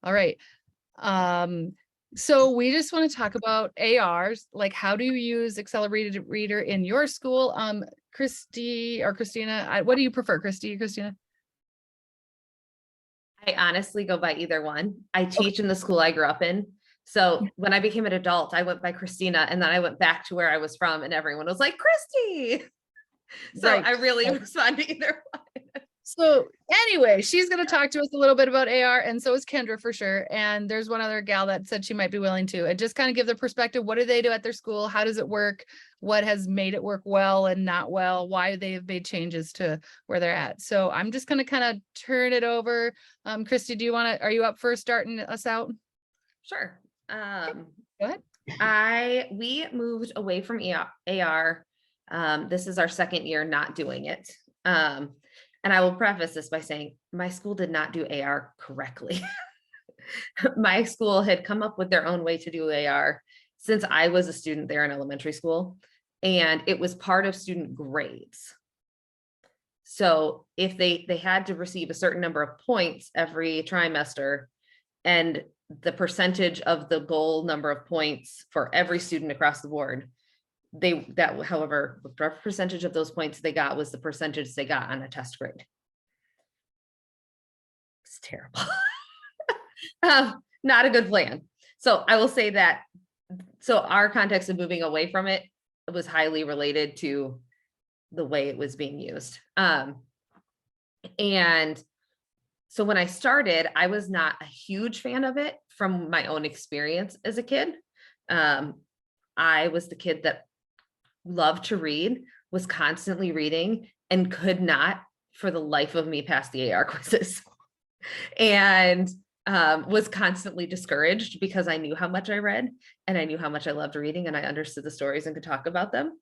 All right. So we just want to talk about ARs, like how do you use Accelerated Reader in your school? Christy or Christina, what do you prefer, Christy or Christina? I honestly go by either one. I Okay, teach in the school I grew up in. So when I became an adult, I went by Christina and then I went back to where I was from and everyone was like, Christy. So right. I really Right. respond to either one. So anyway, she's going to talk to us a little bit about AR, and so is Kendra for sure. And there's one other gal that said she might be willing to, and just kind of give the perspective. What do they do at their school? How does it work? What has made it work well and not well? Why they have made changes to where they're at. So I'm just going to kind of turn it over. Christy, are you up for starting us out? Sure. Go ahead. We moved away from AR. This is our second year not doing it. And I will preface this by saying my school did not do AR correctly. My school had come up with their own way to do AR since I was a student there in elementary school, and it was part of student grades. So if they had to receive a certain number of points every trimester, and the percentage of the goal number of points for every student across the board, however, whatever percentage of those points they got was the percentage they got on a test grade. It's terrible. Not a good plan. So I will say that, so our context of moving away from it was highly related to the way it was being used. And so when I started, I was not a huge fan of it from my own experience as a kid. I was the kid that loved to read, was constantly reading, and could not for the life of me pass the AR quizzes. And was constantly discouraged because I knew how much I read and I knew how much I loved reading and I understood the stories and could talk about them,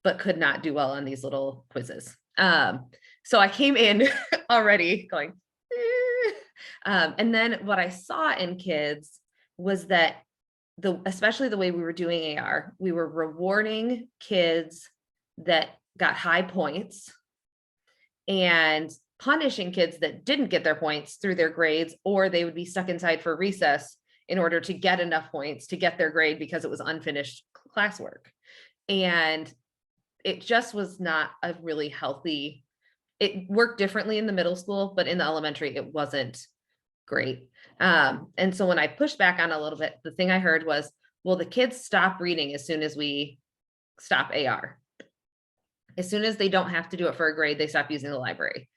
but could not do well on these little quizzes. So I came in already going, and then what I saw in kids was that especially the way we were doing AR, we were rewarding kids that got high points and punishing kids that didn't get their points through their grades, or they would be stuck inside for recess in order to get enough points to get their grade because it was unfinished classwork. And it just was not a really healthy, it worked differently in the middle school, but in the elementary, it wasn't great. And so when I pushed back on a little bit, the thing I heard was, well, the kids stop reading as soon as we stop AR. As soon as they don't have to do it for a grade, they stop using the library.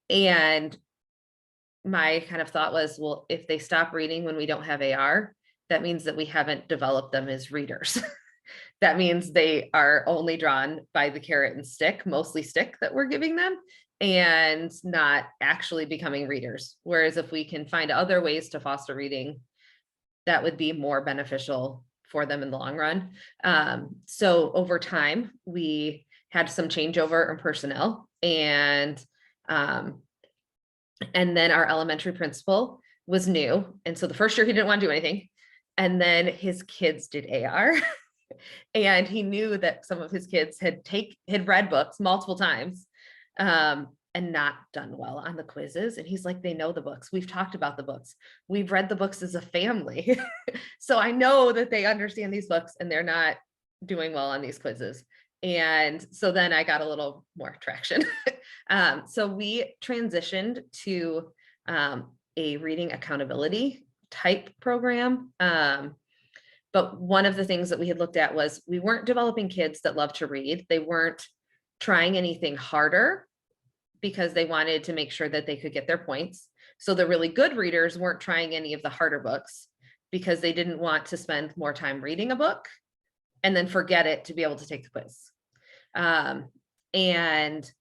And my kind of thought was, well, if they stop reading when we don't have AR, that means that we haven't developed them as readers. That means they are only drawn by the carrot and stick, mostly stick that we're giving them, and not actually becoming readers. Whereas if we can find other ways to foster reading, that would be more beneficial for them in the long run. So over time, we had some changeover in personnel, and then our elementary principal was new. And so the first year he didn't want to do anything. And then his kids did AR. And he knew that some of his kids had read books multiple times and not done well on the quizzes. And he's like, they know the books. We've talked about the books. We've read the books as a family. So I know that they understand these books and they're not doing well on these quizzes. And so then I got a little more traction. So we transitioned to a reading accountability type program. But one of the things that we had looked at was we weren't developing kids that love to read. They weren't trying anything harder because they wanted to make sure that they could get their points. So the really good readers weren't trying any of the harder books because they didn't want to spend more time reading a book and then forget it to be able to take the quiz. And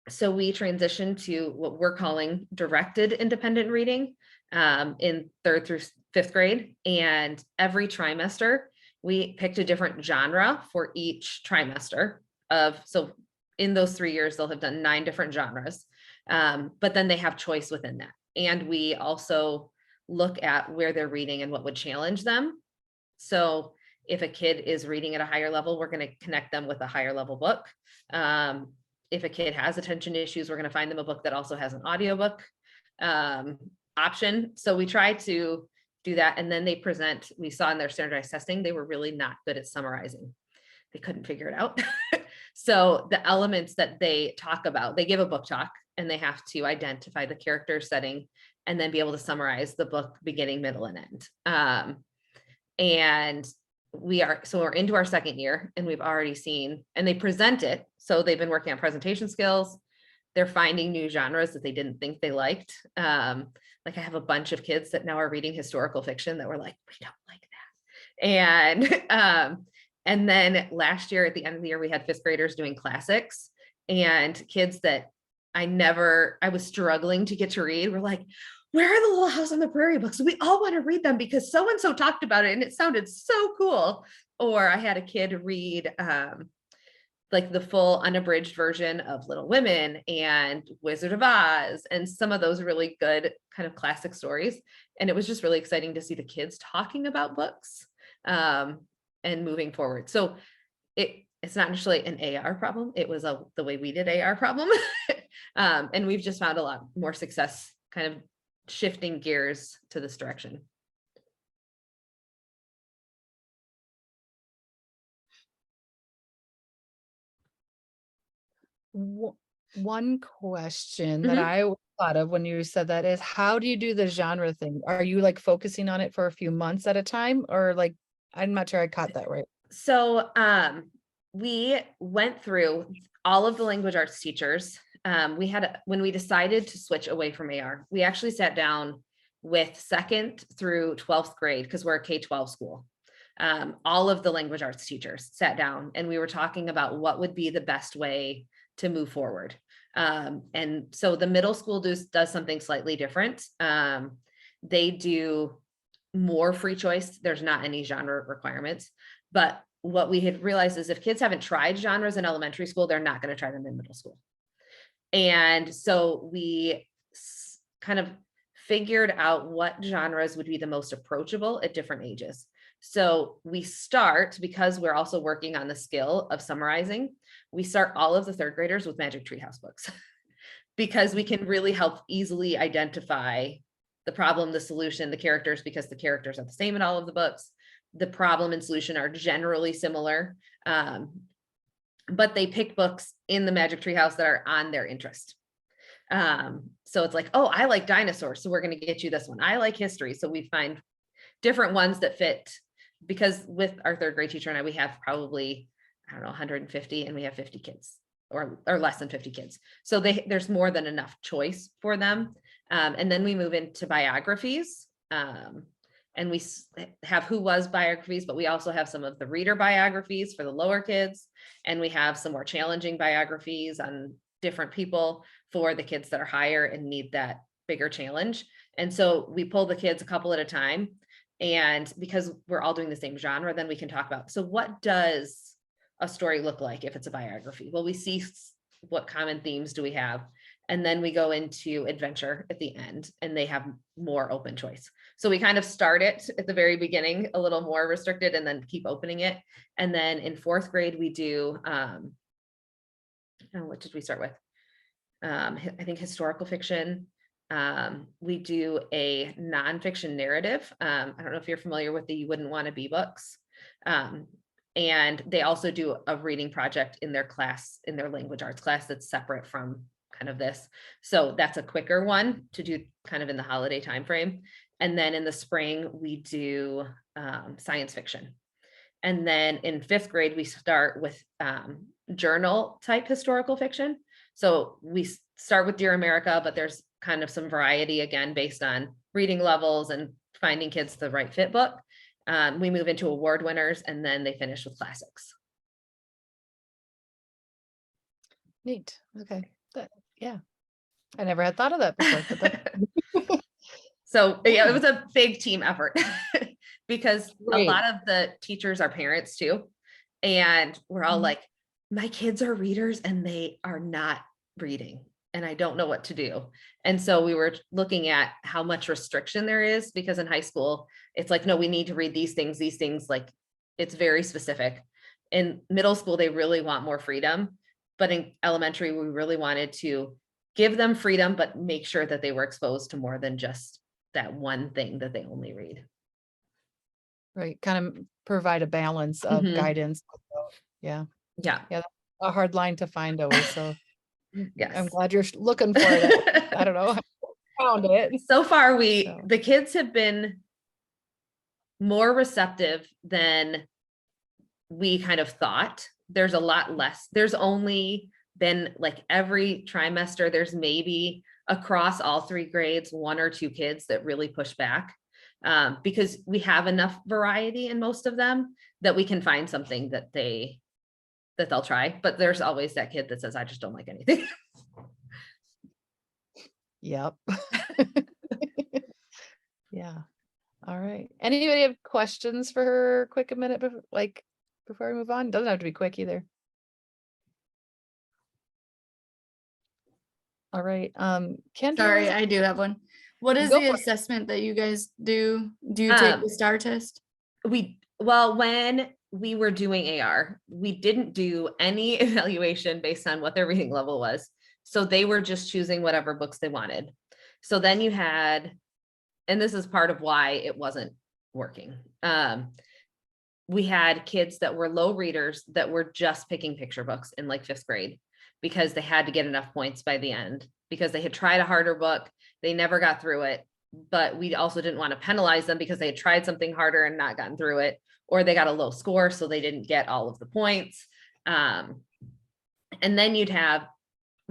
so we transitioned to what we're calling directed independent reading in 3rd through 5th grade. And every trimester, we picked a different genre for each trimester so in those 3 years, they'll have done 9 different genres, but then they have choice within that. And we also look at where they're reading and what would challenge them. So if a kid is reading at a higher level, we're going to connect them with a higher level book. If a kid has attention issues, we're going to find them a book that also has an audiobook. option. So we try to do that. And then we saw in their standardized testing, they were really not good at summarizing. They couldn't figure it out. So the elements that they talk about, they give a book talk and they have to identify the character setting and then be able to summarize the book beginning, middle, and end. And we're into our second year and we've already seen, and they present it. So they've been working on presentation skills. They're finding new genres that they didn't think they liked. Like I have a bunch of kids that now are reading historical fiction that were like, we don't like that. And then last year at the end of the year, we had fifth graders doing classics, and kids that I was struggling to get to read were like, where are the Little House on the Prairie books? We all want to read them because so-and-so talked about it and it sounded so cool. Or I had a kid read like the full unabridged version of Little Women and Wizard of Oz and some of those really good kind of classic stories. And it was just really exciting to see the kids talking about books and moving forward. So it's not necessarily an AR problem. It was the way we did AR problem. And we've just found a lot more success kind of shifting gears to this direction. One question that I thought of when you said that is, how do you do the genre thing? Are you like focusing on it for a few months at a time, or like, I'm not sure I caught that right. So we went through all of the language arts teachers. When we decided to switch away from AR, we actually sat down with 2nd through 12th grade, because we're a K-12 school. All of the language arts teachers sat down and we were talking about what would be the best way to move forward. And so the middle school does something slightly different. They do more free choice. There's not any genre requirements, but what we had realized is if kids haven't tried genres in elementary school, they're not going to try them in middle school. And so we kind of figured out what genres would be the most approachable at different ages. So we start, because we're also working on the skill of summarizing, we start all of the 3rd graders with Magic Tree House books because we can really help easily identify the problem, the solution, the characters, because the characters are the same in all of the books. The problem and solution are generally similar, but they pick books in the Magic Tree House that are on their interest. So it's like, oh, I like dinosaurs, so we're going to get you this one. I like history, so we find different ones that fit, because with our 3rd grade teacher and I, we have probably, I don't know, 150, and we have 50 kids or less than 50 kids. So there's more than enough choice for them. And then we move into biographies. And we have Who Was biographies, but we also have some of the reader biographies for the lower kids. And we have some more challenging biographies on different people for the kids that are higher and need that bigger challenge. And so we pull the kids a couple at a time. And because we're all doing the same genre, then we can talk about, so what does a story look like if it's a biography? Well, we see what common themes do we have. And then we go into adventure at the end, and they have more open choice. So we kind of start it at the very beginning, a little more restricted, and then keep opening it. And then in 4th grade, we do, what did we start with? I think historical fiction. We do a nonfiction narrative. I don't know if you're familiar with the You Wouldn't Want to Be books. And they also do a reading project in their class, in their language arts class, that's separate from kind of this. So that's a quicker one to do kind of in the holiday timeframe. And then in the spring, we do science fiction. And then in 5th grade, we start with journal type historical fiction. So we start with Dear America, but there's kind of some variety, again, based on reading levels and finding kids the right fit book. We move into award winners, and then they finish with classics. Neat. Okay. Yeah. I never had thought of that before. So yeah, it was a big team effort because Great. A lot of the teachers are parents too. And we're all like, my kids are readers and they are not reading, and I don't know what to do. And so we were looking at how much restriction there is, because in high school, it's like, no, we need to read these things, like it's very specific. In middle school, they really want more freedom. But in elementary, we really wanted to give them freedom, but make sure that they were exposed to more than just that one thing that they only read. Right, kind of provide a balance of Mhm. guidance. Yeah, Yeah. a hard line to find always, so I'm Yes. glad you're looking for it. I don't know, found it. So far, So. the kids have been more receptive than we kind of thought. There's a lot less. There's only been like every trimester, there's maybe across all 3 grades, 1 or 2 kids that really push back, because we have enough variety in most of them that we can find something that they'll try. But there's always that kid that says, I just don't like anything. Yep. Yeah. All right. Anybody have questions for her? Quick a minute before we move on? Doesn't have to be quick either. All right. Kendra. Sorry, I do have one. What is Go the for it. assessment that you guys do? Do you take the STAR test? Well, when we were doing AR, we didn't do any evaluation based on what their reading level was. So they were just choosing whatever books they wanted. So then you had, and this is part of why it wasn't working. We had kids that were low readers that were just picking picture books in like 5th grade because they had to get enough points by the end because they had tried a harder book. They never got through it, but we also didn't want to penalize them because they had tried something harder and not gotten through it, or they got a low score, so they didn't get all of the points. And then you'd have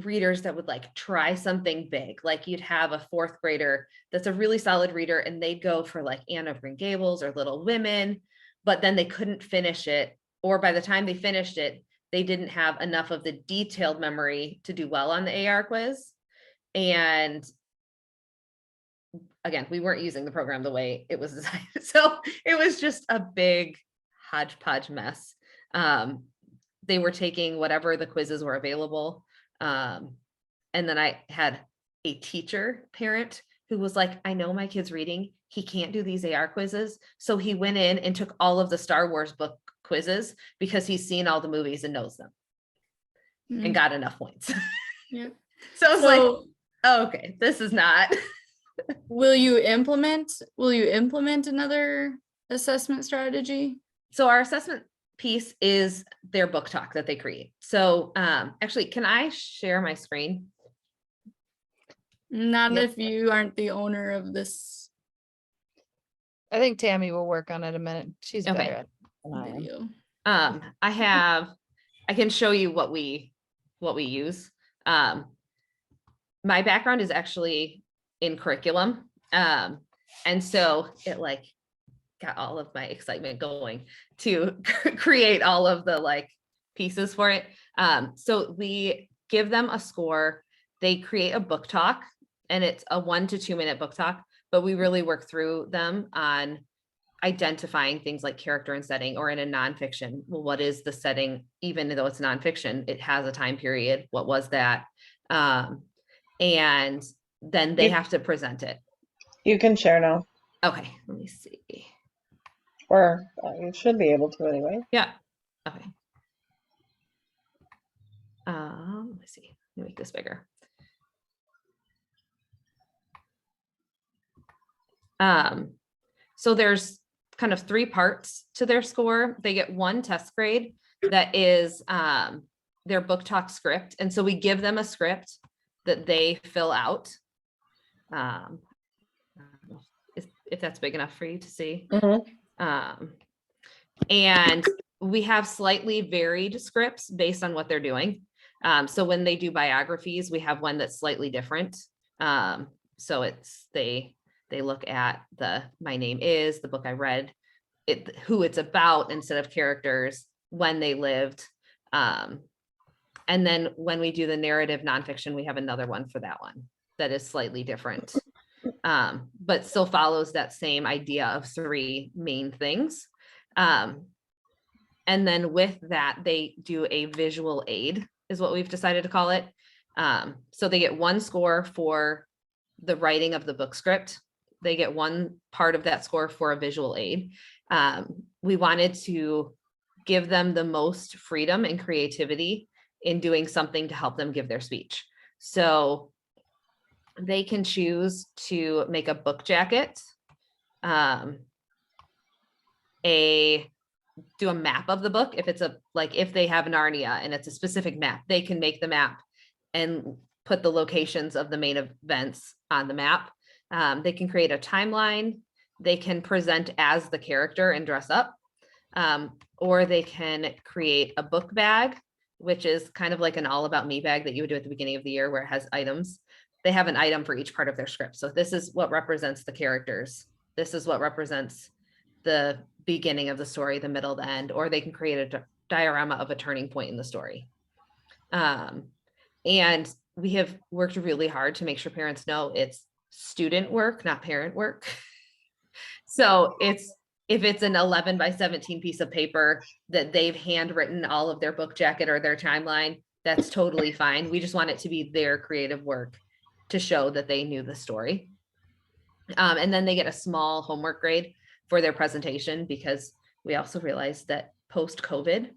readers that would like try something big. Like you'd have a 4th grader that's a really solid reader and they'd go for like Anne of Green Gables or Little Women, but then they couldn't finish it. Or by the time they finished it, they didn't have enough of the detailed memory to do well on the AR quiz. And again, we weren't using the program the way it was designed. So it was just a big hodgepodge mess. They were taking whatever the quizzes were available. And then I had a teacher parent who was like, I know my kid's reading. He can't do these AR quizzes. So he went in and took all of the Star Wars book quizzes because he's seen all the movies and knows them and got enough points. Yeah. So I was like, oh, okay, this is not. Will you implement another assessment strategy? So our assessment piece is their book talk that they create. So actually, can I share my screen? Not Yep. if you aren't the owner of this I think Tammy will work on it a minute. She's Okay. better at it than I am. video. I can show you what we use. My background is actually in curriculum. And so it like got all of my excitement going to create all of the like pieces for it. So we give them a score. They create a book talk and it's a 1 to 2 minute book talk, but we really work through them on identifying things like character and setting, or in a nonfiction. Well, what is the setting? Even though it's nonfiction, it has a time period. What was that? And then they have to present it. You can share now, Okay, let me see. or you should be able to anyway. Yeah. Okay. Let me see. Let me make this bigger. So there's kind of 3 parts to their score. They get 1 test grade that is their book talk script. And so we give them a script that they fill out. I don't know if that's big enough for you to see. And we have slightly varied scripts based on what they're doing. So when they do biographies, we have one that's slightly different. So it's they look at the My Name Is, the book I read, who it's about instead of characters, when they lived. And then when we do the narrative nonfiction, we have another one for that one that is slightly different, but still follows that same idea of 3 main things. And then with that, they do a visual aid, is what we've decided to call it. So they get 1 score for the writing of the book script. They get 1 part of that score for a visual aid. We wanted to give them the most freedom and creativity in doing something to help them give their speech. So they can choose to make a book jacket, do a map of the book. If it's if they have Narnia and it's a specific map, they can make the map and put the locations of the main events on the map. They can create a timeline. They can present as the character and dress up, or they can create a book bag, which is kind of like an all about me bag that you would do at the beginning of the year where it has items. They have an item for each part of their script. So this is what represents the characters. This is what represents the beginning of the story, the middle, the end, or they can create a diorama of a turning point in the story. And we have worked really hard to make sure parents know it's student work, not parent work. So if it's an 11 by 17 piece of paper that they've handwritten all of their book jacket or their timeline, that's totally fine. We just want it to be their creative work to show that they knew the story. And then they get a small homework grade for their presentation, because we also realized that post-COVID,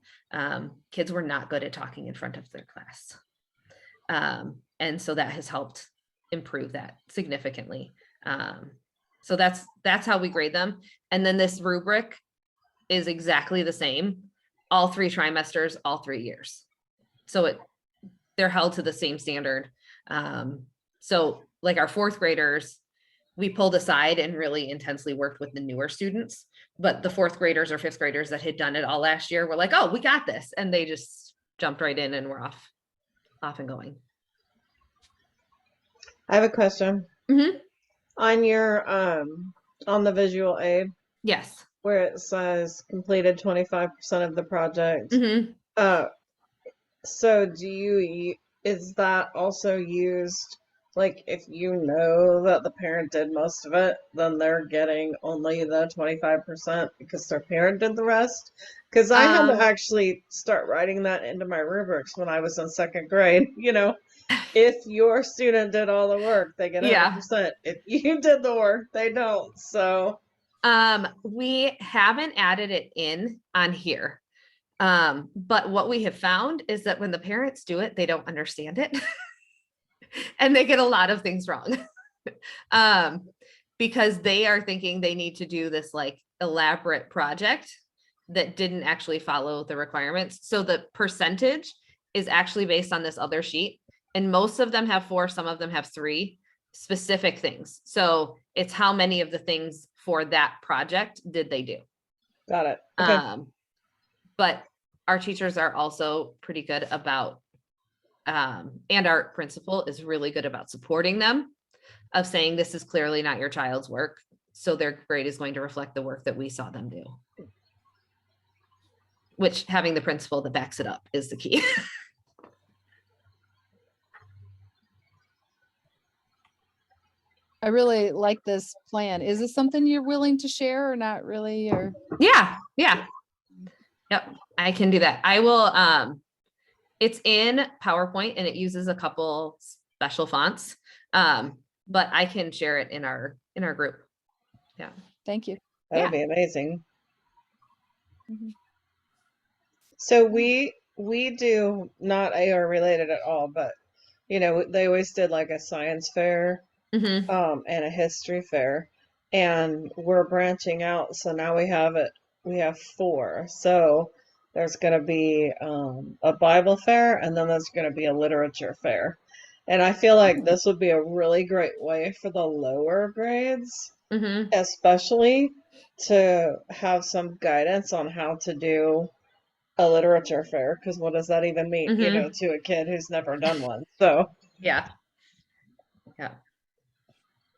kids were not good at talking in front of their class. And so that has helped improve that significantly. So that's how we grade them. And then this rubric is exactly the same, all 3 trimesters, all 3 years. So they're held to the same standard. So like our 4th graders, we pulled aside and really intensely worked with the newer students, but the 4th graders or 5th graders that had done it all last year were like, oh, we got this. And they just jumped right in and were off and going. I have a question. Mm-hmm. On your on the visual aid Yes. where it says completed 25% of the project. Mm-hmm. So is that also used, like, if you know that the parent did most of it, then they're getting only the 25% because their parent did the rest? Because I had to actually start writing that into my rubrics when I was in 2nd grade. If your student did all the work, they get 100%. If you did the work, they don't. So we haven't added it in on here. But what we have found is that when the parents do it, they don't understand it. And they get a lot of things wrong. Because they are thinking they need to do this like elaborate project that didn't actually follow the requirements. So the percentage is actually based on this other sheet. And most of them have 4, some of them have 3 specific things. So it's how many of the things for that project did they do? got it. Okay. But our teachers are also pretty good about, and our principal is really good about supporting them, of saying this is clearly not your child's work. So their grade is going to reflect the work that we saw them do. Which, having the principal that backs it up is the key. I really like this plan. Is this something you're willing to share or not really? Or Yeah. Yep, I can do that. I will, it's in PowerPoint and it uses a couple special fonts. But I can share it in our group. Yeah. thank you. That would be amazing. Mhm. So we do not AR related at all, but they always did like a science fair Mm-hmm. and a history fair, and we're branching out. So now we have 4. So there's going to be a Bible fair, and then there's going to be a literature fair. And I feel like this would be a really great way for the lower grades, Mm-hmm. especially, to have some guidance on how to do a literature fair. Because what does that even mean, Mm-hmm. to a kid who's never done one? So Yeah.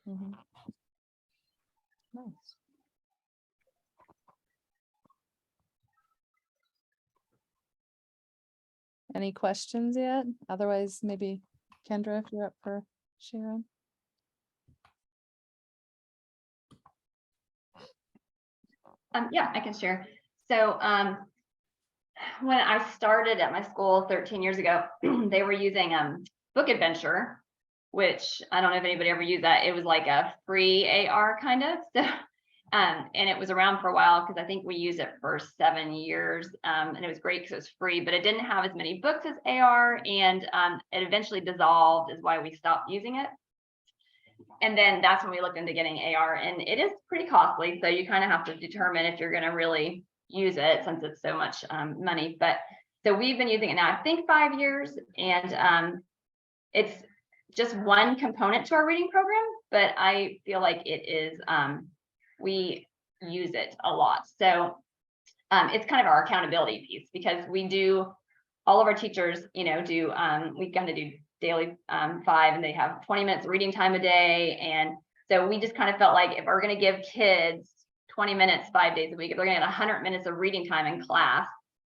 Mhm. Nice. Any questions yet? Otherwise, maybe Kendra, if you're up for sharing. Yeah, I can share. So when I started at my school 13 years ago, they were using Book Adventure, which I don't know if anybody ever used that. It was like a free AR kind of. So and it was around for a while because I think we used it for 7 years. And it was great because it was free, but it didn't have as many books as AR, and it eventually dissolved, is why we stopped using it. and then that's when we looked into getting AR, and it is pretty costly. So you kind of have to determine if you're going to really use it, since it's so much money. But so we've been using it now, I think 5 years, and it's just one component to our reading program, but I feel like it is, we use it a lot. So it's kind of our accountability piece, because we do, all of our teachers, you know, do, we kind of do daily 5, and they have 20 minutes of reading time a day. And so we just kind of felt like if we're going to give kids 20 minutes 5 days a week, if they're going to get 100 minutes of reading time in class,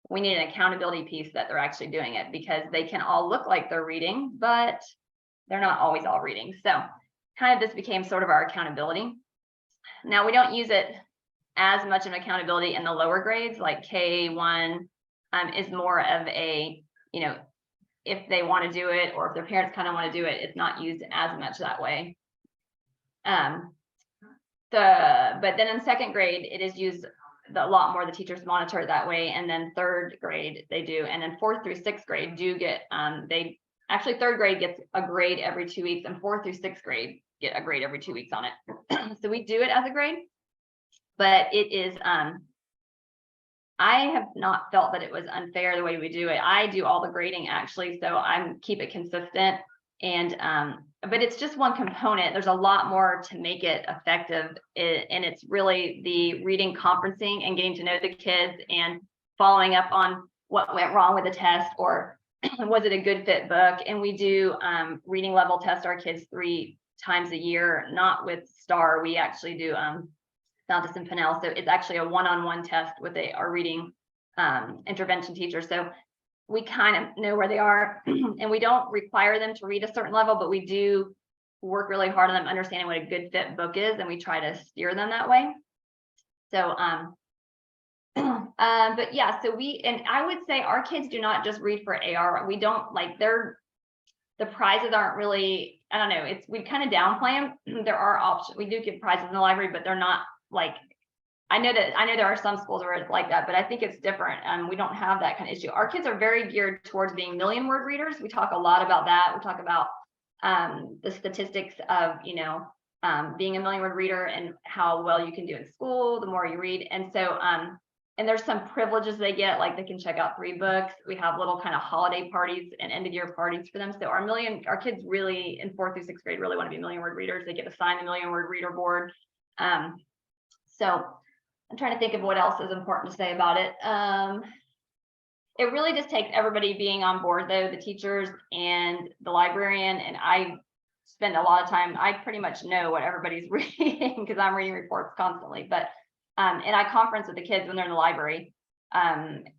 we need an accountability piece that they're actually doing it, because they can all look like they're reading, but they're not always all reading. So kind of this became sort of our accountability. Now we don't use it as much of accountability in the lower grades, like K1 is more of a, you know, if they want to do it, or if their parents kind of want to do it, it's not used as much that way. But then in 2nd grade, it is used a lot more. The teachers monitor it that way. And then 3rd grade, they do. And then 4th through 6th grade do get, they actually 3rd grade gets a grade every 2 weeks, and 4th through 6th grade get a grade every 2 weeks on it. So we do it as a grade, but it is, I have not felt that it was unfair the way we do it. I do all the grading actually, so I keep it consistent. And but it's just one component. There's a lot more to make it effective, and it's really the reading conferencing and getting to know the kids and following up on what went wrong with the test, or was it a good fit book. And we do reading level test our kids 3 times a year, not with STAR. We actually do Fountas and Pinnell. So it's actually a one-on-one test with our reading intervention teacher. So we kind of know where they are, and we don't require them to read a certain level, but we do work really hard on them understanding what a good fit book is, and we try to steer them that way. So but yeah, so and I would say our kids do not just read for AR. We don't like the prizes aren't really, I don't know, we kind of downplay them. There are options. We do give prizes in the library, but they're not like, I know there are some schools where it's like that, but I think it's different. We don't have that kind of issue. Our kids are very geared towards being million-word readers. We talk a lot about that. We talk about the statistics of, you know, being a million-word reader and how well you can do in school the more you read. And so and there's some privileges they get, like they can check out 3 books. We have little kind of holiday parties and end of year parties for them. So our kids really in 4th through 6th grade really want to be million-word readers. They get assigned a million-word reader board. So I'm trying to think of what else is important to say about it. It really just takes everybody being on board, though, the teachers and the librarian. And I spend a lot of time, I pretty much know what everybody's reading because I'm reading reports constantly. But and I conference with the kids when they're in the library.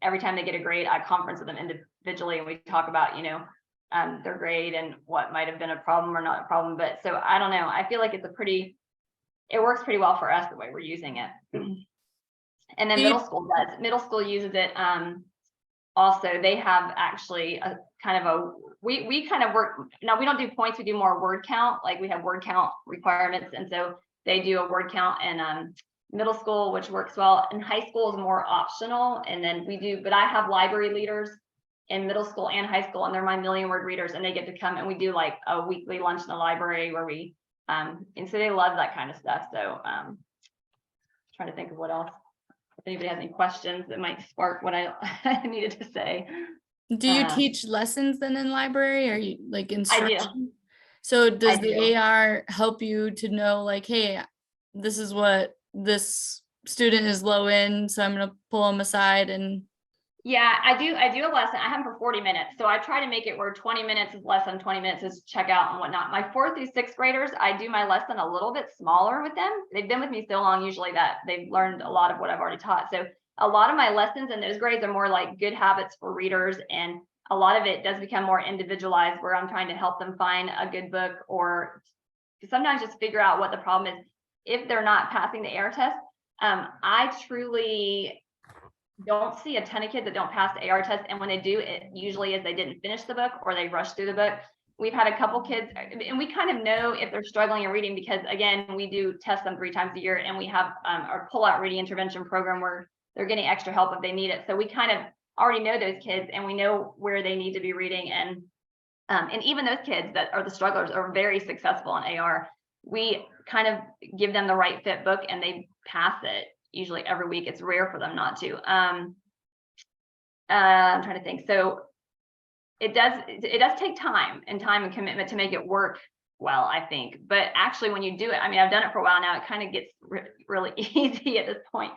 Every time they get a grade, I conference with them individually, and we talk about, you know, their grade and what might have been a problem or not a problem. But so I don't know. I feel like it works pretty well for us the way we're using it. And then middle school does. Middle school uses it. Also, they have actually a kind of we kind of work. Now we don't do points. We do more word count. Like we have word count requirements, and so they do a word count in middle school, which works well. And high school is more optional. And then we do. But I have library leaders in middle school and high school, and they're my million-word readers, and they get to come, and we do like a weekly lunch in the library where we and so they love that kind of stuff. So trying to think of what else. If anybody has any questions that might spark what I needed to say. Do you teach lessons then in library? Are you like instruction? So does I the do. AR help you to know like, hey, this is what this student is low in, so I'm gonna pull them aside and Yeah, I do a lesson. I have them for 40 minutes. So I try to make it where 20 minutes is lesson, 20 minutes is checkout and whatnot. My 4th through 6th graders, I do my lesson a little bit smaller with them. They've been with me so long usually that they've learned a lot of what I've already taught. So a lot of my lessons in those grades are more like good habits for readers. And a lot of it does become more individualized where I'm trying to help them find a good book, or sometimes just figure out what the problem is. If they're not passing the AR test, I truly don't see a ton of kids that don't pass the AR test. And when they do, it usually is they didn't finish the book or they rushed through the book. We've had a couple kids, and we kind of know if they're struggling in reading because, again, we do test them 3 times a year, and we have our pull-out reading intervention program where they're getting extra help if they need it. So we kind of already know those kids, and we know where they need to be reading. And even those kids that are the strugglers are very successful in AR. we kind of give them the right fit book and they pass it usually every week. It's rare for them not to. I'm trying to think. So it does take time and commitment to make it work well, I think. But actually, when you do it, I mean, I've done it for a while now, it kind of gets really easy at this point.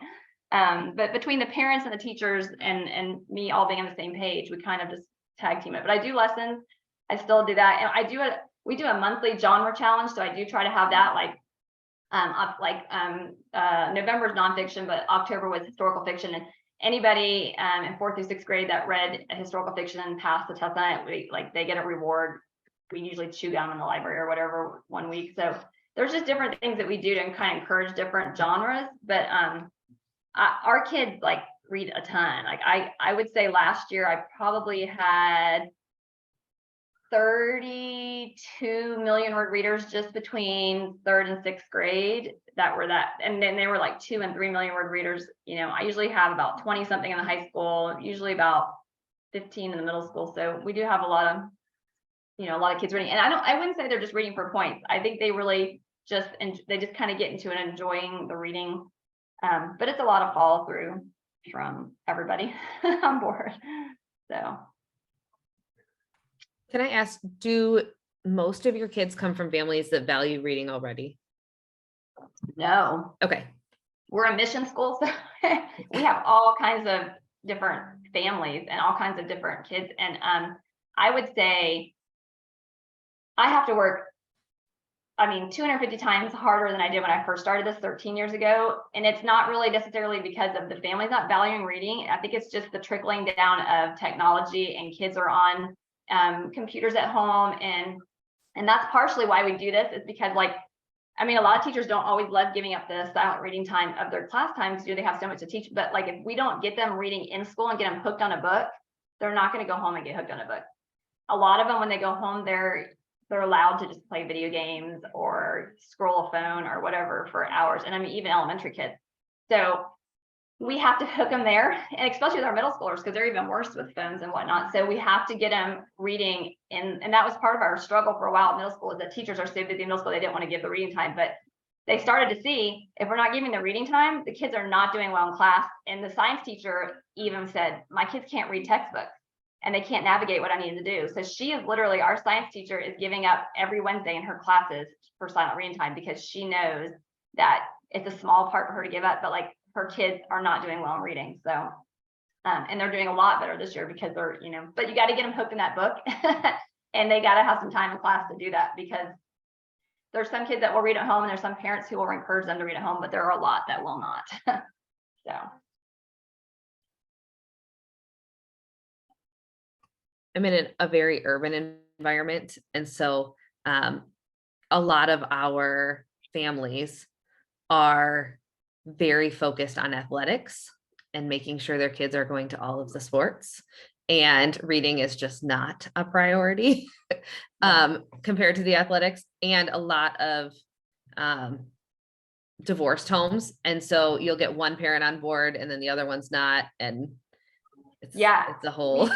But between the parents and the teachers and me all being on the same page, we kind of just tag team it. But I do lessons. I still do that. And we do a monthly genre challenge. So I do try to have that November is nonfiction, but October was historical fiction. And anybody in 4th through 6th grade that read a historical fiction and passed the test on it, they get a reward. We usually chew gum in the library or whatever one week. So there's just different things that we do to kind of encourage different genres. But our kids read a ton. I would say last year I probably had 32 million word readers just between 3rd and 6th grade and then they were 2 and 3 million word readers. I usually have about 20 something in the high school, usually about 15 in the middle school. So we do have a lot of kids reading. And I wouldn't say they're just reading for points. I think they really they just kind of get into it, enjoying the reading. But it's a lot of follow through from everybody on board. So. Can I ask, do most of your kids come from families that value reading already? No. Okay. We're a mission school, so we have all kinds of different families and all kinds of different kids. And I would say I have to work, 250 times harder than I did when I first started this 13 years ago. And it's not really necessarily because of the families not valuing reading. I think it's just the trickling down of technology, and kids are on computers at home. And that's partially why we do this, is because a lot of teachers don't always love giving up the silent reading time of their class time because they have so much to teach. But if we don't get them reading in school and get them hooked on a book, they're not going to go home and get hooked on a book. A lot of them, when they go home, they're allowed to just play video games or scroll a phone or whatever for hours. And even elementary kids. So we have to hook them there, and especially with our middle schoolers, because they're even worse with phones and whatnot. So we have to get them reading and that was part of our struggle for a while at middle school, is that teachers are so busy in middle school, they didn't want to give the reading time. But they started to see, if we're not giving the reading time, the kids are not doing well in class. And the science teacher even said, my kids can't read textbooks and they can't navigate what I need to do. So she is literally, our science teacher is giving up every Wednesday in her classes for silent reading time, because she knows that it's a small part for her to give up, but her kids are not doing well in reading. So, and they're doing a lot better this year because they're, but you got to get them hooked in that book and they got to have some time in class to do that, because there's some kids that will read at home and there's some parents who will encourage them to read at home, but there are a lot that will not. So. I'm in a very urban environment. And so a lot of our families are very focused on athletics and making sure their kids are going to all of the sports, and reading is just not a priority compared to the athletics, and a lot of divorced homes. And so you'll get one parent on board and then the other one's not. And it's a whole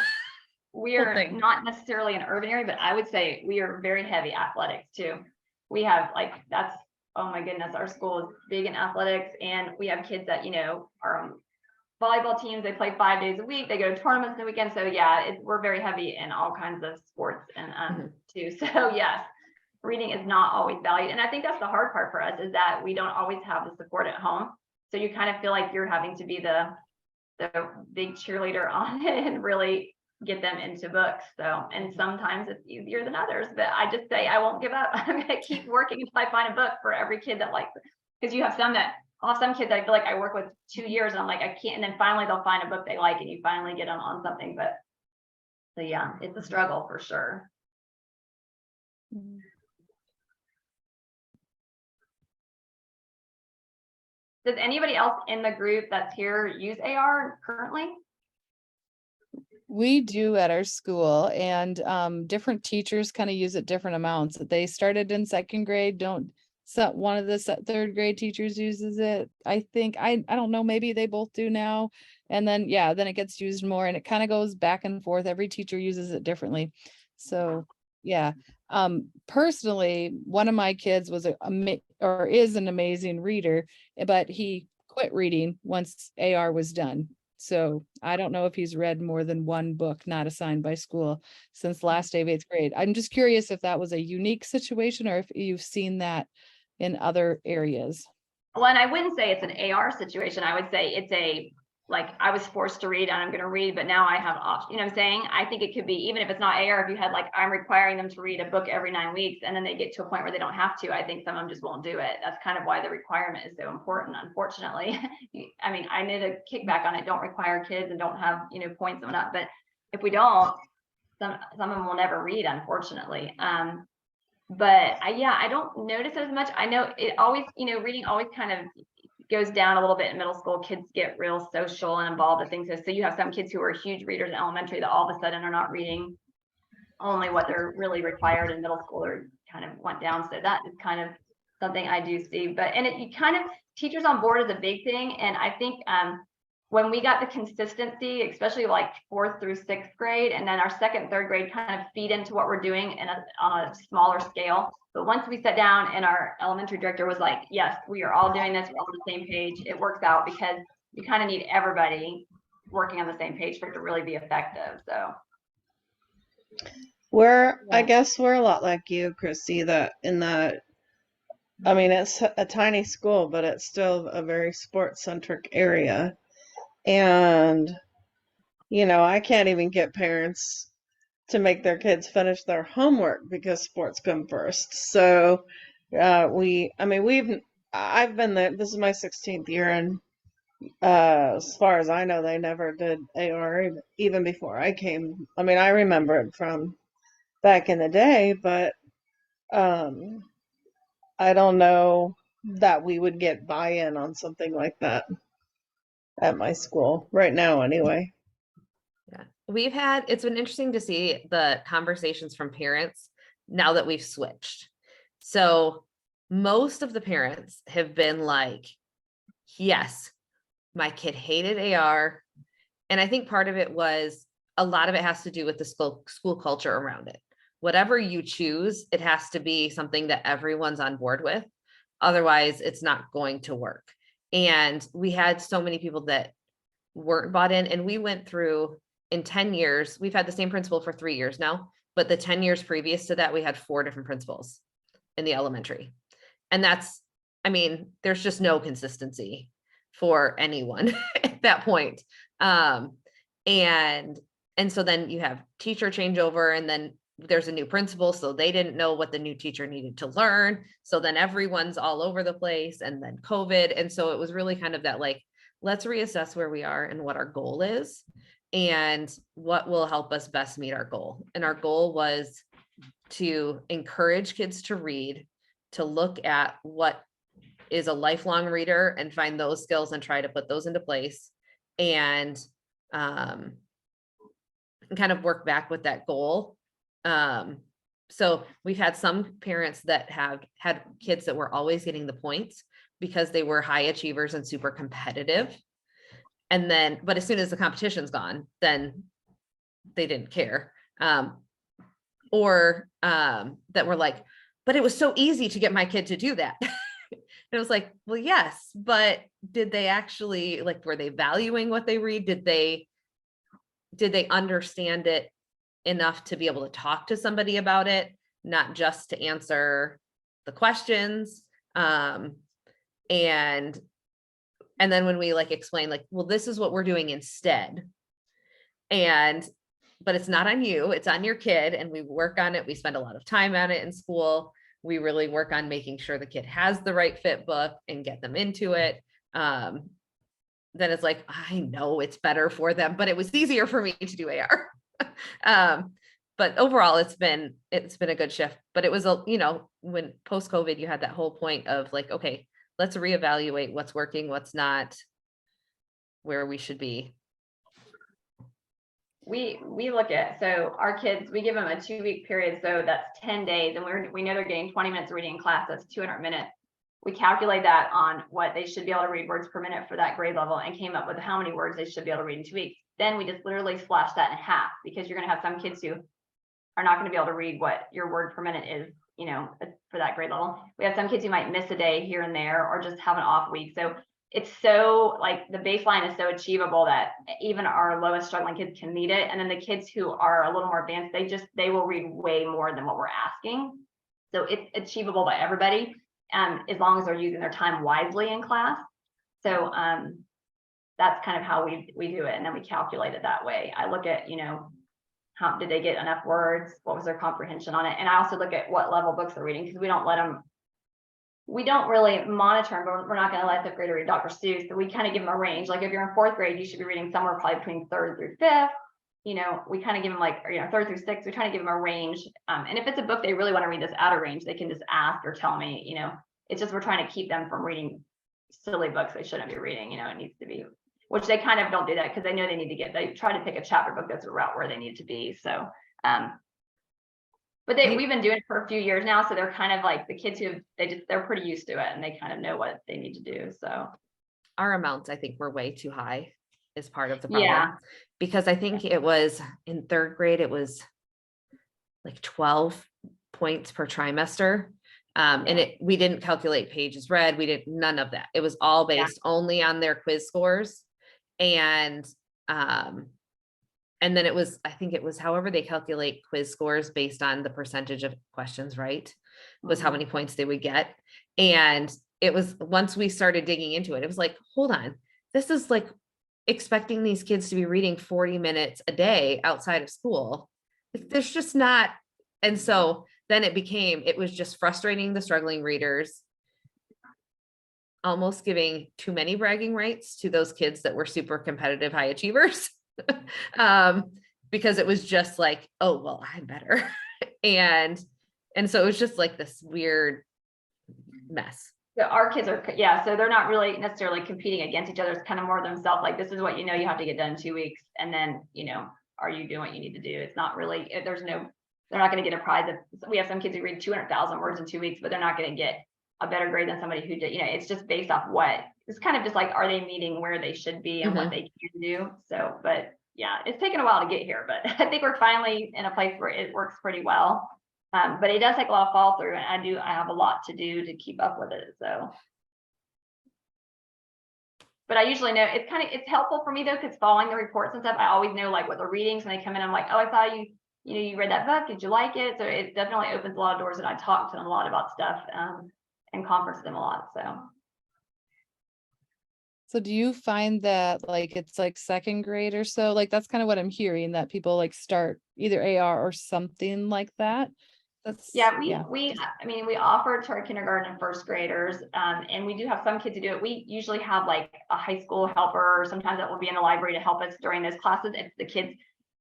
we are thing. not necessarily an urban area, but I would say we are very heavy athletics too. We have oh my goodness, our school is big in athletics, and we have kids that, are on volleyball teams. They play 5 days a week. They go to tournaments in the weekend. So yeah, we're very heavy in all kinds of sports and too. So yes, reading is not always valued. And I think that's the hard part for us, is that we don't always have the support at home. So you kind of feel like you're having to be the big cheerleader on it and really get them into books. So, and sometimes it's easier than others, but I just say, I won't give up. I'm going to keep working until I find a book for every kid that likes it. Because you have some kids that I feel like I work with 2 years and I'm like, I can't. And then finally they'll find a book they like and you finally get them on something. But so yeah, it's a struggle for sure. Does anybody else in the group that's here use AR currently? We do at our school, and different teachers kind of use it different amounts. They started in 2nd grade, one of the 3rd grade teachers uses it. I think, I don't know, maybe they both do now. And then, then it gets used more, and it kind of goes back and forth. Every teacher uses it differently. So yeah, Personally, one of my kids was or is an amazing reader, but he quit reading once AR was done. So I don't know if he's read more than one book not assigned by school since the last day of 8th grade. I'm just curious if that was a unique situation or if you've seen that in other areas. Well, and I wouldn't say it's an AR situation. I would say it's a, like, I was forced to read and I'm going to read, but now I have options. You know what I'm saying? I think it could be, even if it's not AR, if you had like, I'm requiring them to read a book every 9 weeks and then they get to a point where they don't have to, I think some of them just won't do it. That's kind of why the requirement is so important, unfortunately. I mean, I need a kickback on it. Don't require kids and don't have, you know, points and whatnot. But if we don't, some of them will never read, unfortunately. But I don't notice it as much. I know it always, you know, reading always kind of goes down a little bit in middle school. Kids get real social and involved in things. So you have some kids who are huge readers in elementary that all of a sudden are not reading only what they're really required in middle school, or kind of went down. So that is kind of something I do see. But, and you kind of, teachers on board is a big thing. And I think when we got the consistency, especially like 4th through 6th grade, and then our 2nd, 3rd grade kind of feed into what we're doing on a smaller scale. But once we sat down and our elementary director was like, yes, we are all doing this, we're all on the same page, it works out, because you kind of need everybody working on the same page for it to really be effective. So I guess we're a lot like you, Christy, that in that, I mean, it's a tiny school, but it's still a very sports centric area. And, you know, I can't even get parents to make their kids finish their homework because sports come first. So, I've been there, this is my 16th year, and as far as I know, they never did AR even before I came. I mean, I remember it from back in the day, but I don't know that we would get buy-in on something like that at my school right now, anyway. Yeah, it's been interesting to see the conversations from parents now that we've switched. So most of the parents have been like, yes, my kid hated AR. And I think part of it was, a lot of it has to do with the school culture around it. Whatever you choose, it has to be something that everyone's on board with. Otherwise, it's not going to work. And we had so many people that weren't bought in, and we went through, in 10 years, we've had the same principal for 3 years now, but the 10 years previous to that, we had 4 different principals in the elementary. And that's, I mean, there's just no consistency for anyone at that point. And so then you have teacher changeover, and then there's a new principal, so they didn't know what the new teacher needed to learn. So then everyone's all over the place, and then COVID. And so it was really kind of that, like, let's reassess where we are and what our goal is and what will help us best meet our goal. And our goal was to encourage kids to read, to look at what is a lifelong reader and find those skills and try to put those into place, and kind of work back with that goal. So we've had some parents that have had kids that were always getting the points because they were high achievers and super competitive. And then, but as soon as the competition's gone, then they didn't care. Or that were like, but it was so easy to get my kid to do that. And it was like, well, yes, but did they actually, like, were they valuing what they read? Did they understand it enough to be able to talk to somebody about it, not just to answer the questions? And then when we like explain, like, well, this is what we're doing instead. But it's not on you, it's on your kid. And we work on it. We spend a lot of time on it in school. We really work on making sure the kid has the right fit book and get them into it. Then it's like, I know it's better for them, but it was easier for me to do AR. But overall, it's been a good shift. But it was when post-COVID, you had that whole point of like, okay, let's reevaluate what's working, what's not, where we should be. We look at, so our kids, we give them a 2-week period, so that's 10 days, and we know they're getting 20 minutes of reading in class. That's 200 minutes. We calculate that on what they should be able to read words per minute for that grade level, and came up with how many words they should be able to read in 2 weeks. Then we just literally slash that in half, because you're going to have some kids who are not going to be able to read what your word per minute is, you know, for that grade level. We have some kids who might miss a day here and there, or just have an off week. So it's so like the baseline is so achievable that even our lowest struggling kids can meet it. And then the kids who are a little more advanced, they will read way more than what we're asking. So it's achievable by everybody, as long as they're using their time wisely in class. So that's kind of how we do it. And then we calculate it that way. I look at, you know, how did they get enough words? What was their comprehension on it? And I also look at what level books they're reading, because we don't really monitor them, but we're not going to let the grader read Dr. Seuss. So we kind of give them a range. Like if you're in 4th grade, you should be reading somewhere probably between 3rd through 5th. You know, we kind of give them like, you know, 3rd through 6th. We try to give them a range. And if it's a book they really want to read that's out of range, they can just ask or tell me. You know, it's just we're trying to keep them from reading silly books they shouldn't be reading. You know, it needs to be, which they kind of don't do that because they know they need to get. They try to pick a chapter book that's a route where they need to be. So, but we've been doing it for a few years now, so they're kind of like the kids who they're pretty used to it and they kind of know what they need to do. So Our amounts, I think, were way too high is part of the problem. yeah, Because I think it was in 3rd grade, it was like 12 points per trimester. And we didn't calculate pages read. We did none of that. It was all based only on their quiz scores. And then it was, I think it was however they calculate quiz scores based on the percentage of questions, right? Was how many points they would get. And it was, once we started digging into it, it was like, hold on, this is like expecting these kids to be reading 40 minutes a day outside of school. Like, there's just not. And so then it was just frustrating the struggling readers, almost giving too many bragging rights to those kids that were super competitive high achievers. Because it was just like, oh, well, I'm better. and so it was just like this weird mess. so our kids are, yeah, so they're not really necessarily competing against each other. It's kind of more themselves. Like, this is what, you know, you have to get done in 2 weeks. And then, you know, are you doing what you need to do? It's not really, they're not going to get a prize. We have some kids who read 200,000 words in 2 weeks, but they're not going to get a better grade than somebody who did, you know, it's just based off it's kind of just like, are they meeting where they should be and what they can do? So, but yeah, it's taken a while to get here, but I think we're finally in a place where it works pretty well. But it does take a lot of follow through, and I have a lot to do to keep up with it. So, but I usually know it's helpful for me though, because following the reports and stuff, I always know like what they're reading. So they come in, I'm like, oh, I saw you read that book. Did you like it? So it definitely opens a lot of doors, and I talk to them a lot about stuff and conference them a lot. So do you find that like it's like 2nd grade or so? Like that's kind of what I'm hearing, that people like start either AR or something like that. We offer it to our kindergarten and 1st graders, and we do have some kids who do it. We usually have like a high school helper, or sometimes that will be in the library to help us during those classes if the kids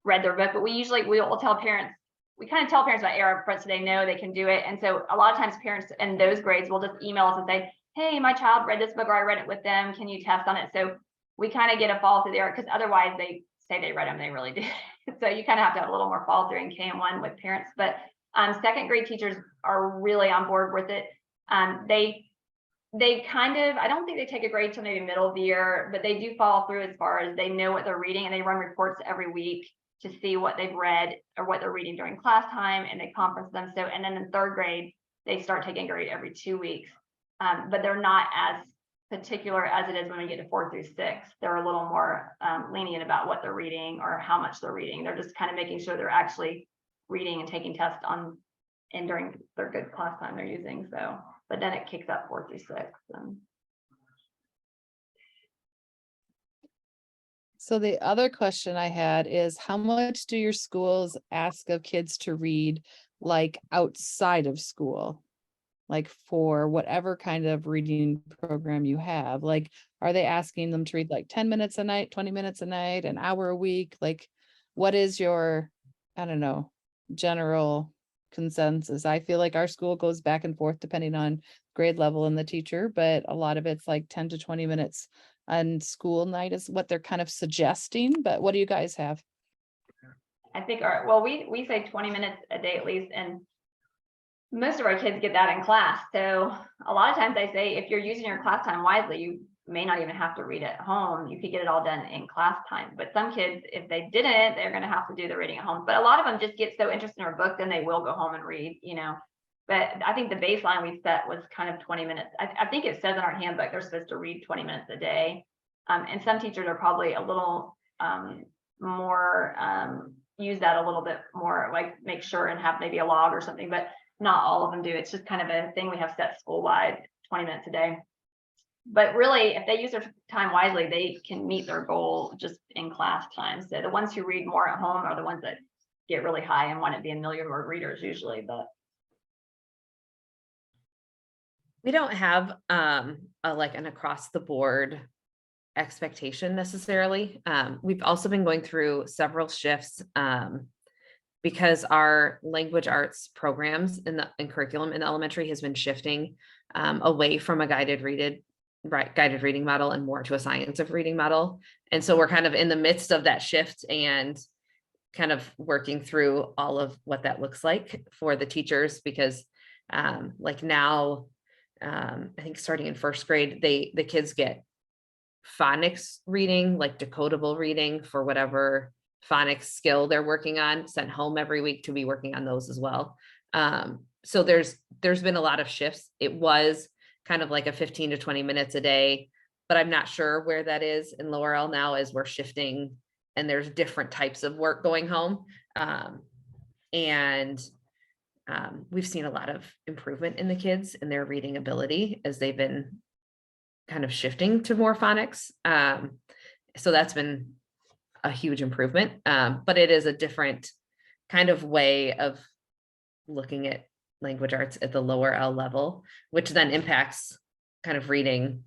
read their book. But we'll tell parents, we kind of tell parents about AR upfront so they know they can do it. And so a lot of times parents in those grades will just email us and say, hey, my child read this book, or I read it with them. Can you test on it? So we kind of get a follow through there, because otherwise they say they read them, they really do. So you kind of have to have a little more follow through in KM1 with parents. But 2nd grade teachers are really on board with it. They kind of, I don't think they take a grade till maybe middle of the year, but they do follow through as far as they know what they're reading, and they run reports every week to see what they've read or what they're reading during class time, and they conference them. So, and then in 3rd grade, they start taking a grade every 2 weeks. But they're not as particular as it is when we get to 4th through 6th. They're a little more lenient about what they're reading or how much they're reading. They're just kind of making sure they're actually reading and taking tests and during their good class time they're using. So, but then it kicks up 4th through 6th. So the other question I had is, how much do your schools ask of kids to read like outside of school? Like for whatever kind of reading program you have, like, are they asking them to read like 10 minutes a night, 20 minutes a night, an hour a week? Like, what is your, I don't know, general consensus? I feel like our school goes back and forth depending on grade level and the teacher, but a lot of it's like 10 to 20 minutes on school night is what they're kind of suggesting. But what do you guys have? I think we say 20 minutes a day at least, and most of our kids get that in class. So a lot of times I say, if you're using your class time wisely, may not even have to read at home. You could get it all done in class time. But some kids, if they didn't, they're going to have to do the reading at home. But a lot of them just get so interested in our book, then they will go home and read, you know. But I think the baseline we set was kind of 20 minutes. I think it says in our handbook they're supposed to read 20 minutes a day. And some teachers are probably a little more, use that a little bit more, like make sure and have maybe a log or something, but not all of them do. It's just kind of a thing we have set school-wide, 20 minutes a day. But really, if they use their time wisely, they can meet their goal just in class time. So the ones who read more at home are the ones that get really high and want to be a million word readers usually. But We don't have like an across the board expectation necessarily. We've also been going through several shifts because our language arts programs in curriculum in elementary has been shifting away from a guided reading model and more to a science of reading model. And so we're kind of in the midst of that shift and kind of working through all of what that looks like for the teachers, because like now, I think starting in first grade, the kids get phonics reading, like decodable reading for whatever phonics skill they're working on, sent home every week to be working on those as well. So there's been a lot of shifts. It was kind of like a 15 to 20 minutes a day, but I'm not sure where that is in Lower L now as we're shifting and there's different types of work going home. We've seen a lot of improvement in the kids and their reading ability as they've been kind of shifting to more phonics. So that's been a huge improvement, but it is a different kind of way of looking at language arts at the lower L level, which then impacts kind of reading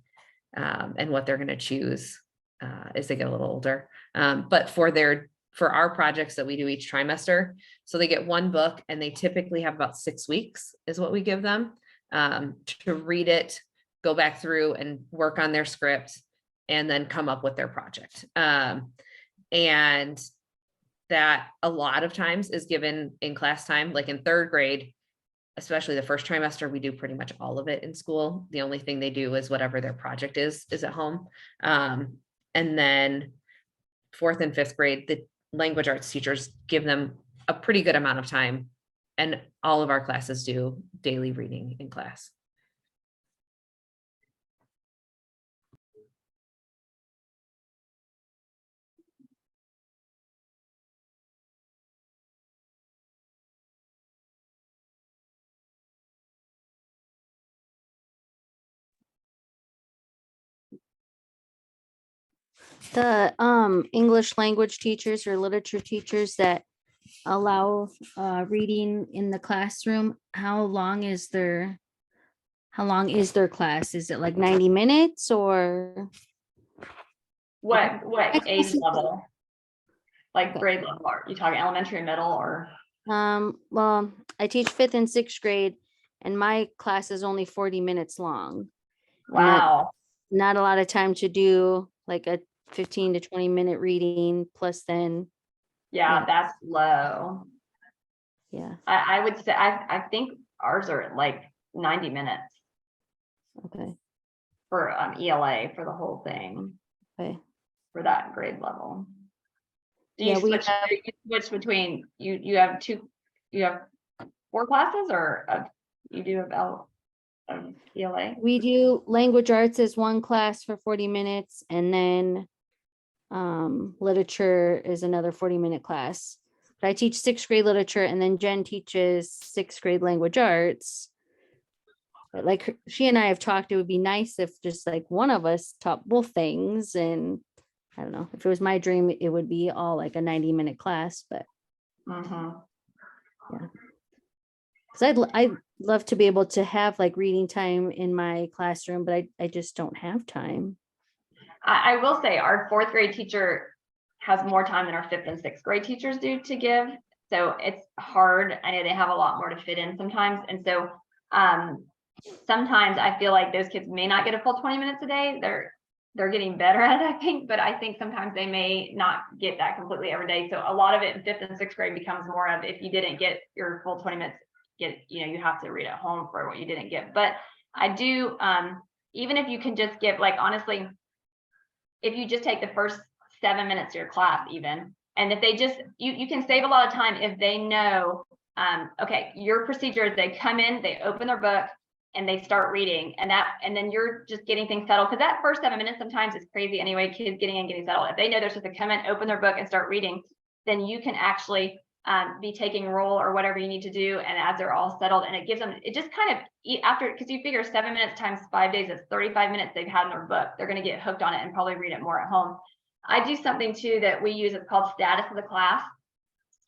and what they're going to choose as they get a little older. But for our projects that we do each trimester, so they get one book and they typically have about 6 weeks is what we give them to read it, go back through and work on their script, and then come up with their project. And that a lot of times is given in class time, like in third grade, especially the first trimester, we do pretty much all of it in school. The only thing they do is whatever their project is at home. And then fourth and fifth grade, the language arts teachers give them a pretty good amount of time, and all of our classes do daily reading in class. The English language teachers or literature teachers that allow reading in the classroom, how long is their class? Is it like 90 minutes or? what age guess- level? Like grade level? Are you talking elementary, middle, or? Well, I teach 5th and 6th grade and my class is only 40 minutes long. Wow. Not a lot of time to do like a 15 to 20 minute reading plus then, Yeah, Yeah. that's low. yeah, I would say, I think ours are at like 90 minutes okay, for ELA for the whole thing, okay. for that grade level. Do Yeah, you we switch, have- do you switch between, you have 4 classes, or you do about ELA? We do language arts as one class for 40 minutes and then literature is another 40-minute class. But I teach 6th grade literature and then Jen teaches 6th grade language arts. But like she and I have talked, it would be nice if just like one of us taught both things. And I don't know, if it was my dream, it would be all like a 90-minute class, but Mhm. because I'd love to be able to have like reading time in my classroom, but I just don't have time. I will say our 4th grade teacher has more time than our 5th and 6th grade teachers do to give. So it's hard. I know they have a lot more to fit in sometimes. And so sometimes I feel like those kids may not get a full 20 minutes a day. They're getting better at it, I think, but I think sometimes they may not get that completely every day. So a lot of it in 5th and 6th grade becomes more of, if you didn't get your full 20 minutes, you have to read at home for what you didn't get. But I do even if you can just give, like, honestly, if you just take the first 7 minutes of your class even, and if they just, you can save a lot of time if they know, okay, your procedure is they come in, they open their book, and they start reading, and then you're just getting things settled. Because that first 7 minutes sometimes is crazy anyway, kids getting in, getting settled. If they know they're supposed to come in, open their book and start reading, then you can actually be taking roll or whatever you need to do. And as they're all settled, and it gives them, it just kind of after, because you figure 7 minutes times 5 days, it's 35 minutes they've had in their book. They're going to get hooked on it and probably read it more at home. I do something too that we use. It's called status of the class.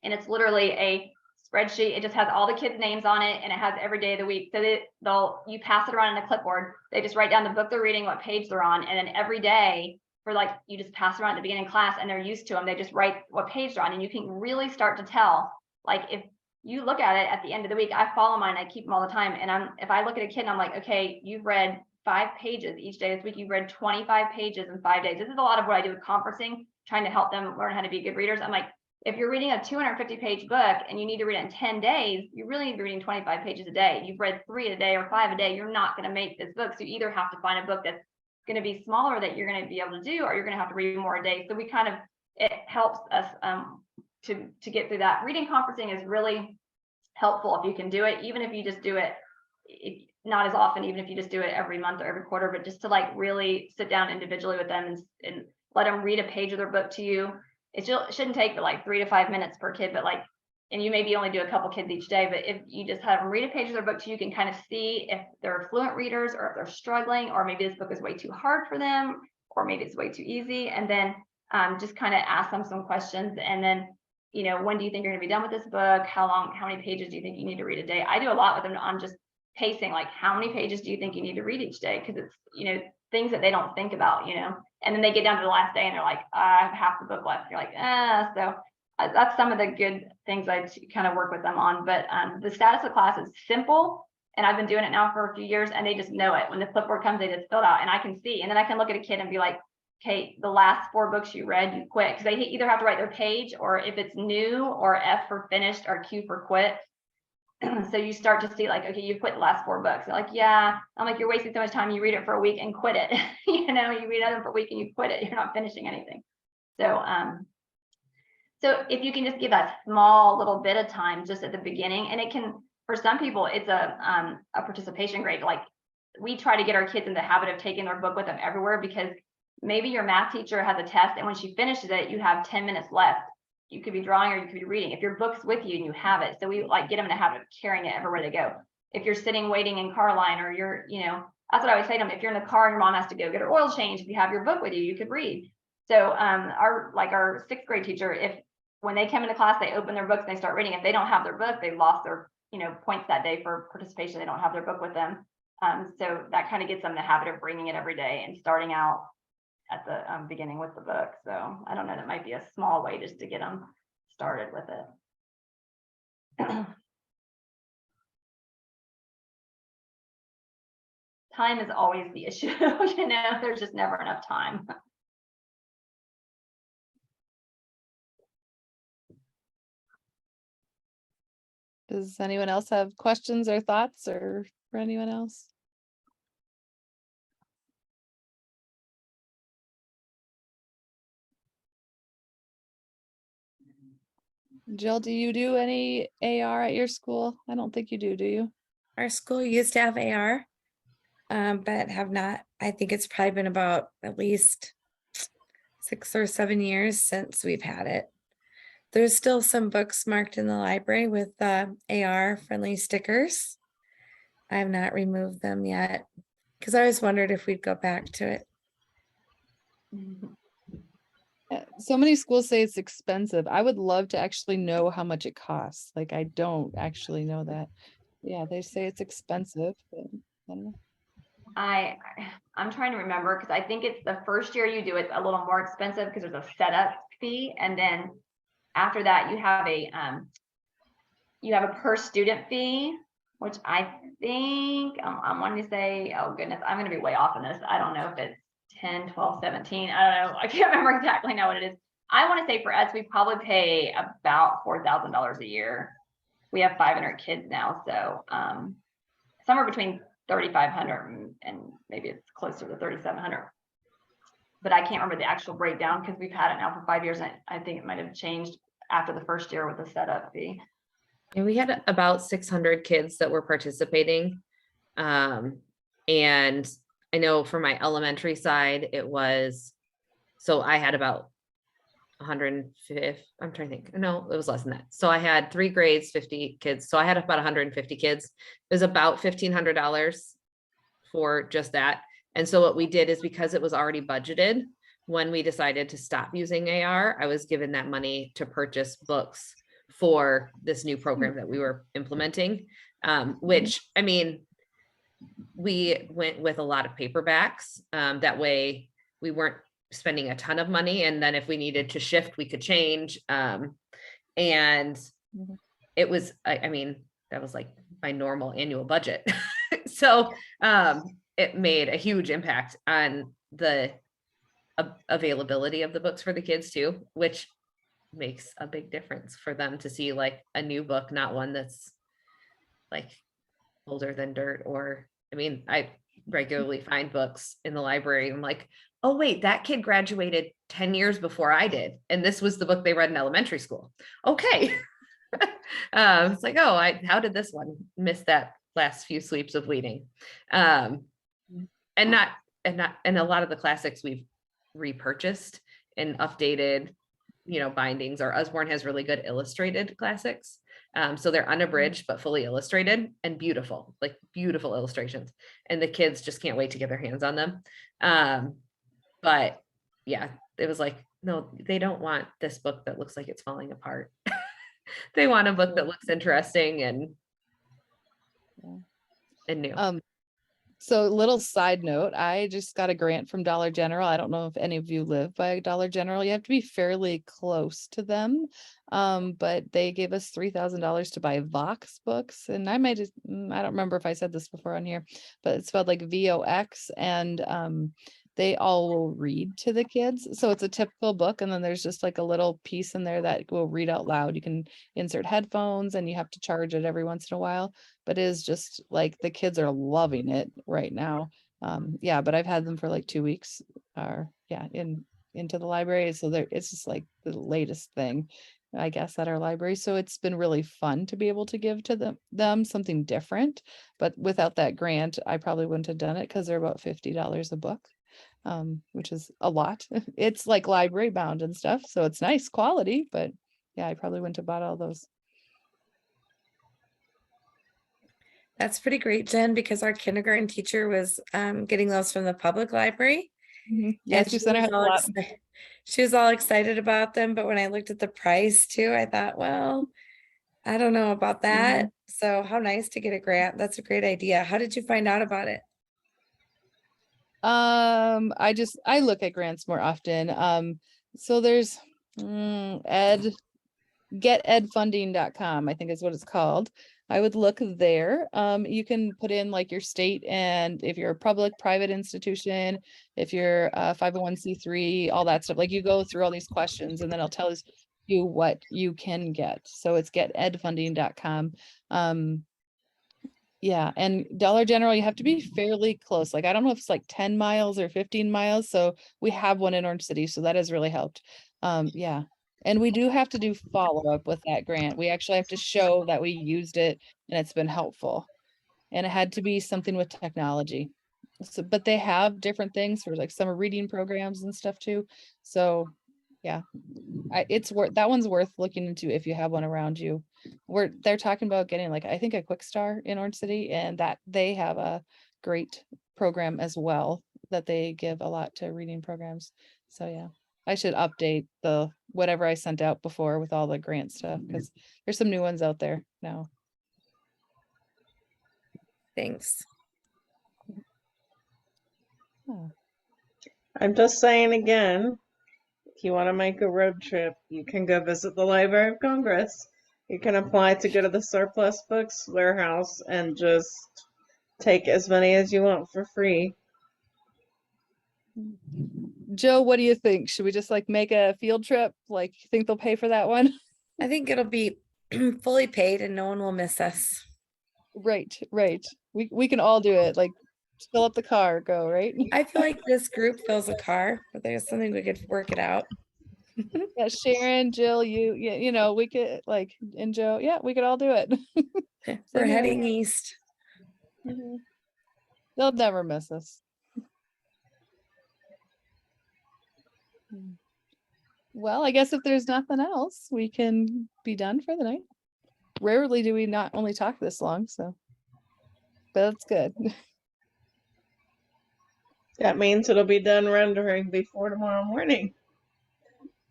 And it's literally a spreadsheet. It just has all the kids' names on it, and it has every day of the week. So you pass it around in a clipboard. They just write down the book they're reading, what page they're on, and then every day for like, you just pass around at the beginning of class, and they're used to them. They just write what page they're on, and you can really start to tell. Like if you look at it at the end of the week, I follow mine, I keep them all the time. And if I look at a kid and I'm like, okay, you've read 5 pages each day this week, you've read 25 pages in 5 days. This is a lot of what I do with conferencing, trying to help them learn how to be good readers. I'm like, if you're reading a 250-page book and you need to read it in 10 days, you really need to be reading 25 pages a day. You've read 3 a day or 5 a day, you're not going to make this book. So you either have to find a book that's going to be smaller that you're going to be able to do, or you're going to have to read more a day. So we kind of, it helps us to get through that. Reading conferencing is really helpful if you can do it, even if you just do it, not as often, even if you just do it every month or every quarter, but just to like really sit down individually with them and let them read a page of their book to you. It shouldn't take like 3 to 5 minutes per kid, but like, and you maybe only do a couple kids each day, but if you just have them read a page of their book to you, can kind of see if they're fluent readers or if they're struggling, or maybe this book is way too hard for them, or maybe it's way too easy. And then just kind of ask them some questions. And then, you know, when do you think you're going to be done with this book? How many pages do you think you need to read a day? I do a lot with them on just pacing, like how many pages do you think you need to read each day? Because it's, you know, things that they don't think about, you know, and then they get down to the last day and they're like, I have half the book left. You're like, so that's some of the good things I kind of work with them on. But the status of class is simple, and I've been doing it now for a few years, and they just know it. When the clipboard comes, they just fill it out, and I can see, and then I can look at a kid and be like, okay, the last 4 books you read, you quit. Because they either have to write their page, or if it's new, or F for finished, or Q for quit. So you start to see like, okay, you quit the last 4 books. They're like, yeah. I'm like, you're wasting so much time. You read it for a week and quit it. You know, you read it for a week and you quit it. You're not finishing anything. So, so if you can just give that small little bit of time just at the beginning, and it can, for some people, it's a participation grade. Like we try to get our kids in the habit of taking their book with them everywhere, because maybe your math teacher has a test, and when she finishes it, you have 10 minutes left. You could be drawing or you could be reading. If your book's with you and you have it, so we like get them in a habit of carrying it everywhere they go. If you're sitting waiting in car line, or you're, you know, that's what I would say to them. If you're in the car and your mom has to go get her oil change, if you have your book with you, you could read. So our 6th grade teacher, if when they come into class, they open their books and they start reading. If they don't have their book, they lost their, you know, points that day for participation. They don't have their book with them. So that kind of gets them in the habit of bringing it every day and starting out at the beginning with the book. So I don't know, that might be a small way just to get them started with it. Time is always the issue. You know, there's just never enough time. Does anyone else have questions or thoughts, or for anyone else? Jill, do you do any AR at your school? I don't think you do you? Our school used to have AR, but have not. I think it's probably been about at least 6 or 7 years since we've had it. There's still some books marked in the library with AR friendly stickers. I have not removed them yet, because I always wondered if we'd go back to it. So many schools say it's expensive. I would love to actually know how much it costs. Like, I don't actually know that. Yeah, they say it's expensive, but I don't know. I'm trying to remember, because I think it's the first year you do it's a little more expensive because there's a setup fee, and then after that you have a per student fee, which I think I'm wanting to say, oh goodness, I'm going to be way off on this. I don't know if it's 10, 12, 17. I don't know. I can't remember exactly now what it is. I want to say for us, we probably pay about $4,000 a year. We have 500 kids now, so somewhere between 3,500 and maybe it's closer to 3,700. But I can't remember the actual breakdown because we've had it now for 5 years. And I think it might have changed after the first year with the setup fee. And we had about 600 kids that were participating. And I know for my elementary side, it was, so I had about 150, I'm trying to think, no, it was less than that. So I had 3 grades, 50 kids. So I had about 150 kids. It was about $1,500 for just that. And so what we did is, because it was already budgeted, when we decided to stop using AR, I was given that money to purchase books for this new program that we were implementing. Which, I mean, we went with a lot of paperbacks. That way we weren't spending a ton of money. And then if we needed to shift, we could change. And it was, I mean, that was like my normal annual budget. So it made a huge impact on the availability of the books for the kids too, which makes a big difference for them to see like a new book, not one that's like older than dirt. Or, I mean, I regularly find books in the library. I'm like, oh wait, that kid graduated 10 years before I did. And this was the book they read in elementary school. Okay. It's like, oh, how did this one miss that last few sweeps of weeding? And a lot of the classics we've repurchased and updated, bindings. Or Usborne has really good illustrated classics. So they're unabridged, but fully illustrated and beautiful, like beautiful illustrations. And the kids just can't wait to get their hands on them. But yeah, it was like, no, they don't want this book that looks like it's falling apart. They want a book that looks interesting and new. So little side note, I just got a grant from Dollar General. I don't know if any of you live by Dollar General. You have to be fairly close to them. But they gave us $3,000 to buy Vox books. And I don't remember if I said this before on here, but it's spelled like VOX. And they all will read to the kids. So it's a typical book. And then there's just like a little piece in there that will read out loud. You can insert headphones and you have to charge it every once in a while. But it is just like the kids are loving it right now. Yeah, but I've had them for like 2 weeks into the library. So it's just like the latest thing, I guess, at our library. So it's been really fun to be able to give to them something different. But without that grant, I probably wouldn't have done it because they're about $50 a book, which is a lot. It's like library bound and stuff. So it's nice quality, but yeah, I probably wouldn't have bought all those. That's pretty great, Jen, because our kindergarten teacher was getting those from the public library. Yes, And Center has a lot. she was all excited about them, but when I looked at the price too, I thought, well, I don't know about that. So how nice to get a grant. That's a great idea. How did you find out about it? I look at grants more often. So there's getedfunding.com, I think is what it's called. I would look there. You can put in like your state, and if you're a public, private institution, if you're a 501c3, all that stuff, like you go through all these questions and then it'll tell you what you can get. So it's getedfunding.com. Yeah, and Dollar General, you have to be fairly close. Like, I don't know if it's like 10 miles or 15 miles. So we have one in Orange City. So that has really helped. Yeah. And we do have to do follow-up with that grant. We actually have to show that we used it and it's been helpful. And it had to be something with technology. So, but they have different things for like summer reading programs and stuff too. So yeah, that one's worth looking into if you have one around you. They're talking about getting like, I think a Quick Star in Orange City, and that they have a great program as well that they give a lot to reading programs. So yeah, I should update the whatever I sent out before with all the grant stuff, because there's some new ones out there now. Thanks. Oh. I'm just saying again, if you want to make a road trip, you can go visit the Library of Congress. You can apply to go to the surplus books warehouse and just take as many as you want for free. Joe, what do you think? Should we just like make a field trip? Like, you think they'll pay for that one? I think it'll be fully paid and no one will miss us. Right. We can all do it. Like fill up the car, go, right? I feel like this group fills a car, but there's something we could work it out. Yeah, Sharon, Jill, yeah, you know, we could like, and Joe, yeah, we could all do it. We're Send me a heading east. Mhm. They'll never miss us. Well, I guess if there's nothing else, we can be done for the night. Rarely do we not only talk this long, so. But that's good. That means it'll be done rendering before tomorrow morning.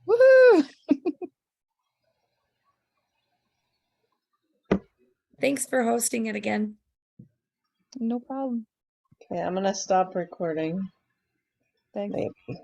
Woohoo! Thanks for hosting it again. No problem. Okay, I'm gonna stop recording. Thanks. Maybe.